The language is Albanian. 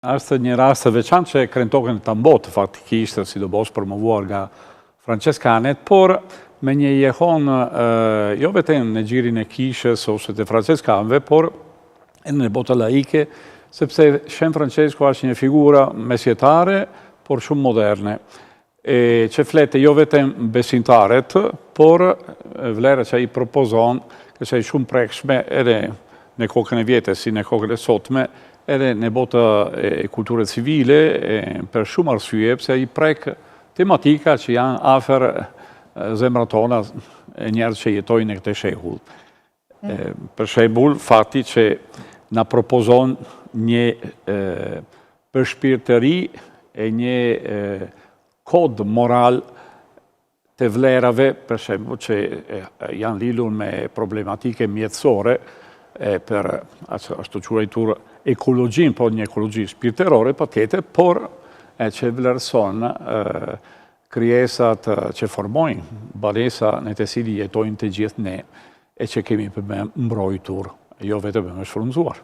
Është një rast të veçantë që kremtokën e Tambot, faktikisht, sidomos promovuar nga franceskanet, por me një jehon jo vetëm në gjirin e kishës ose të franceskanëve, por edhe në botë laike, sepse Shën Francesco është një figura mesjetare, por shumë moderne, që flete jo vetëm besimtarët, por vlera që ai propozon, që është shumë prekshme edhe në kokën e vjetës, si në kokën e sotme, edhe në botë e kulturës civile, për shumë arsye, pse i prek tematika që janë afer zemra tona e njerëz që jetojnë në këtë shekull. Për shembull, fakti që na propozon një përshpirtëri e një kod moral të vlerave, për shembull, që janë lidhur me problematike mjetësore, për ashtu quajtur ekologjin, po një ekologi shpirtërore, patjetër, por që vlerëson krijesat që formojnë banesa në të cilin jetojnë të gjithë ne, e që kemi për me mbrojtur, jo vetëm me shfrumzuar.